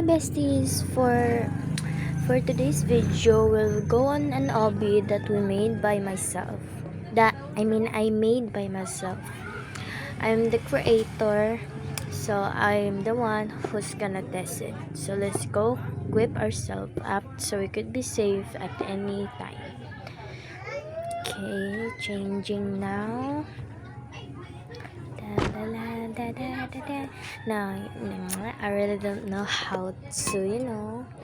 besties, for today's video we'll go on an hobby that we made by myself. I made by myself. I'm the creator, so I'm the one who's gonna test it. So let's go equip ourselves up so we could be safe at any time. Okay, changing now. Now, I really don't know how to,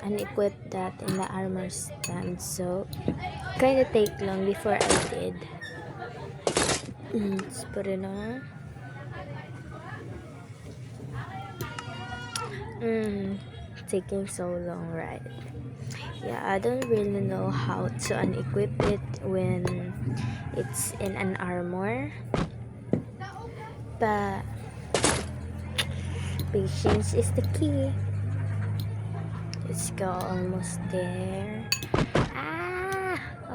unequip that in the armor stand. So, kinda take long before I did. Let's put it on. Taking so long, right? Yeah, I don't really know how to unequip it when it's in an armor. But patience is the key. Let's go, almost there.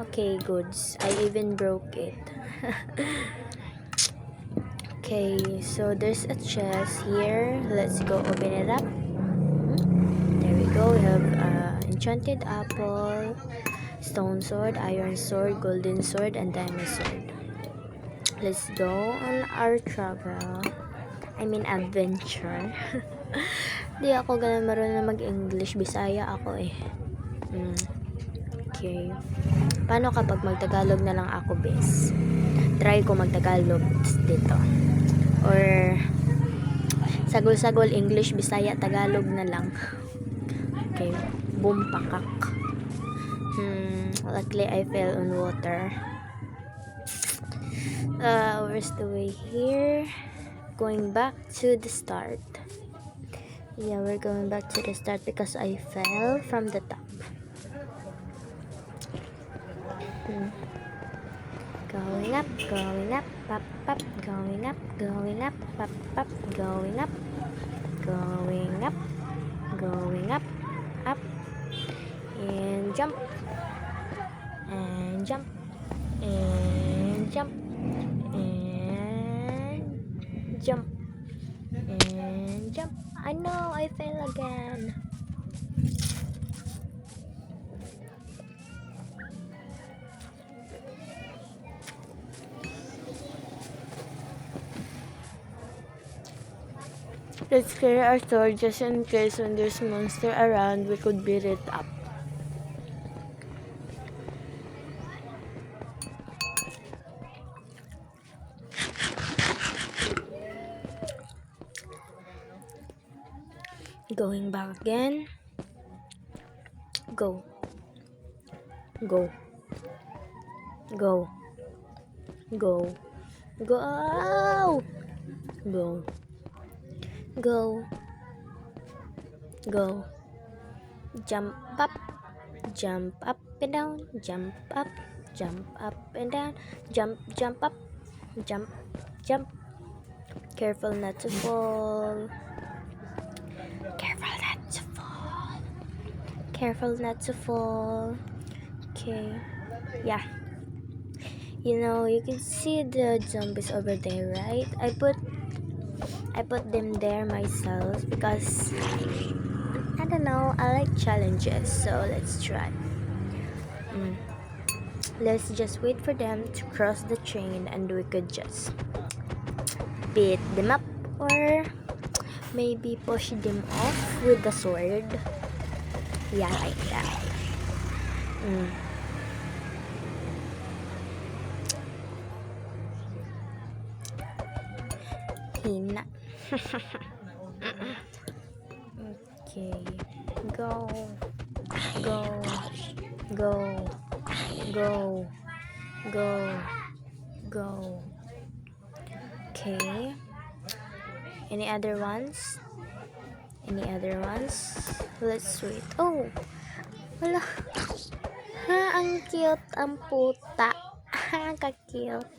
Okay, goods. I even broke it. Okay, so there's a chest here. Let's go open it up. There we go. We have enchanted apple, stone sword, iron sword, golden sword, and diamond sword. Let's go on our travel. Adventure. Di ako ganun marunong mag-English. Bisaya ako eh. Okay. Paano kapag mag-Tagalog na lang ako, bes? Try ko mag-Tagalog dito. Or sagol-sagol English, Bisaya, Tagalog na lang. Okay. Boom, pakak. Luckily I fell on water. Where's the way here? Going back to the start. Yeah, we're going back to the start because I fell from the top. Going up, up, up, going up, up, going up, up, and jump, and jump, and jump, and jump, and jump. I know, I fell again. Let's clear our sword just in case when there's monster around, we could beat it up. Going back again. Go. Go. Go. Go. Go. Go. Go. Go. Jump up and down, jump up and down, jump up, jump. Careful not to fall. Careful not to fall. Okay. Yeah. You can see the zombies over there, right? I put them there myself because I don't know, I like challenges, so let's try. Let's just wait for them to cross the train and we could just beat them up or maybe push them off with the sword. Yeah, like that. Hina. Okay. Go. Okay. Any other ones? Let's wait. Oh! Wala. Ang cute. Ang puta. Ka-cute.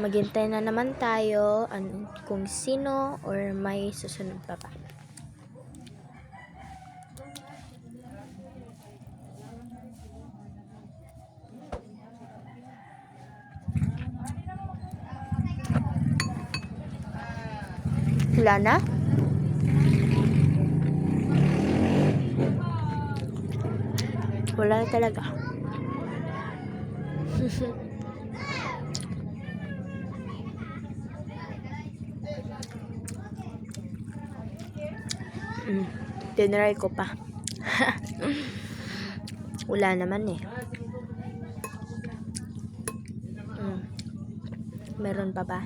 Maghintay na naman tayo kung sino or may susunod pa. Wala na? Wala na talaga. Tinry ko pa. Wala naman eh. Meron pa ba?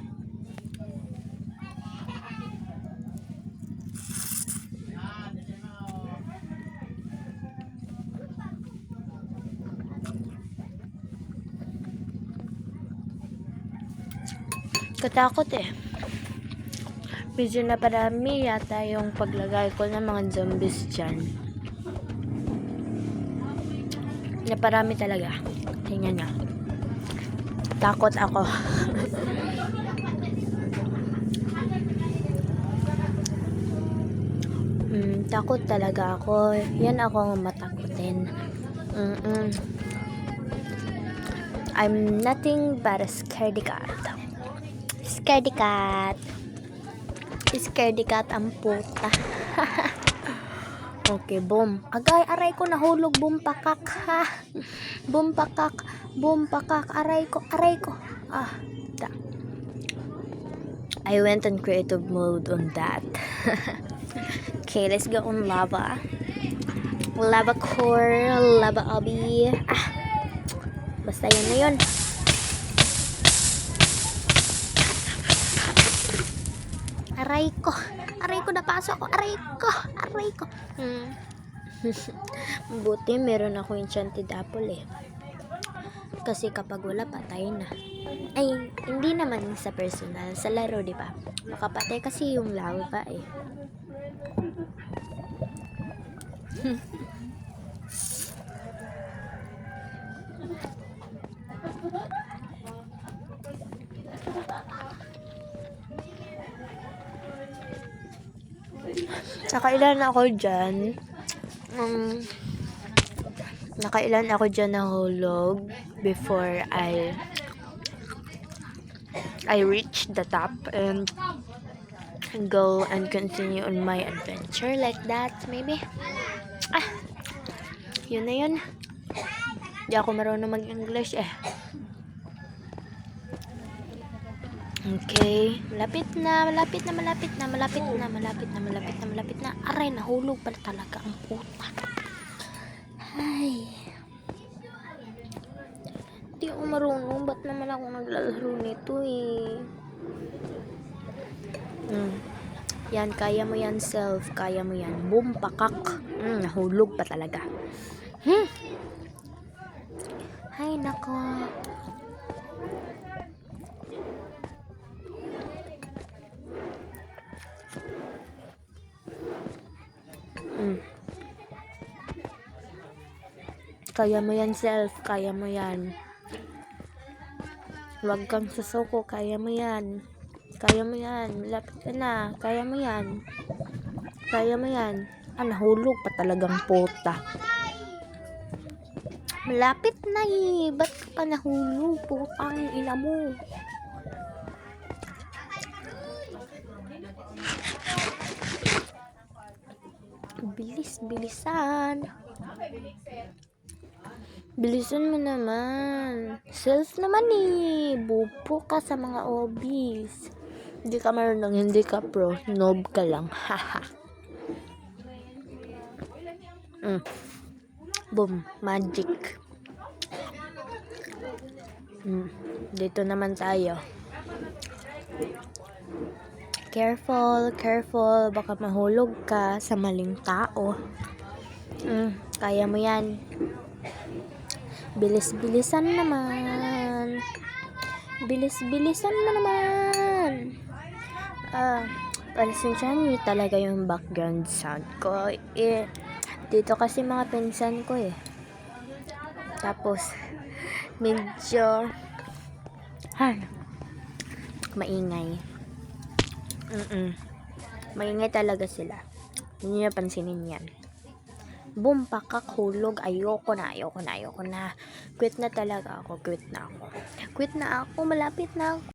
Katakot eh. Medyo na parami yata yung paglagay ko ng mga zombies dyan. Naparami talaga. Tingnan nyo. Takot ako. Takot talaga ako. Yan ako matakutin. I'm nothing but a scaredy cat. Scaredy cat. Scaredy cat ang puta. Okay, boom. Agay, aray ko nahulog. Boom pakak ha. Boom pakak. Boom pakak. Aray ko. I went on creative mode on that. Okay, let's go on lava. Lava core, lava obby. Basta yun na yun. Aray ko napasok ko. Aray ko. Buti meron ako enchanted apple eh. Kasi kapag wala, patay na. Ay, hindi naman sa personal, sa laro, di ba? Makapatay kasi yung lava eh. Nakailan ako dyan nahulog before I reach the top and go and continue on my adventure like that maybe. Yun na yun. Di ako marunong mag-English eh. Okay, malapit na. Aray, nahulog pala talaga ang puta. Ay. Di ako marunong. Ba't naman ako naglalaro nito eh? Yan, kaya mo yan self. Kaya mo yan. Boom, pakak. Nahulog pa talaga. Ay, nako. Kaya mo yan self, kaya mo yan. Huwag kang susuko, kaya mo yan. Lapit ka na, kaya mo yan. Nahulog pa talagang puta. Malapit na eh, ba't ka pa nahulog? Putang ina mo. Bilisan mo naman. Self naman eh. Bupo ka sa mga obbies. Hindi ka marunong, hindi ka pro. Noob ka lang. Haha. Boom. Magic. Dito naman tayo. Careful. Baka mahulog ka sa maling tao. Kaya mo yan. Bilis-bilisan naman. Pasensya niyo talaga yung background sound ko. Dito kasi mga pinsan ko eh. Tapos, medyo maingay. Maingay talaga sila. Hindi niyo pansinin yan. Boom, pakak, hulog. Ayoko na. Quit na talaga ako. Malapit na ako.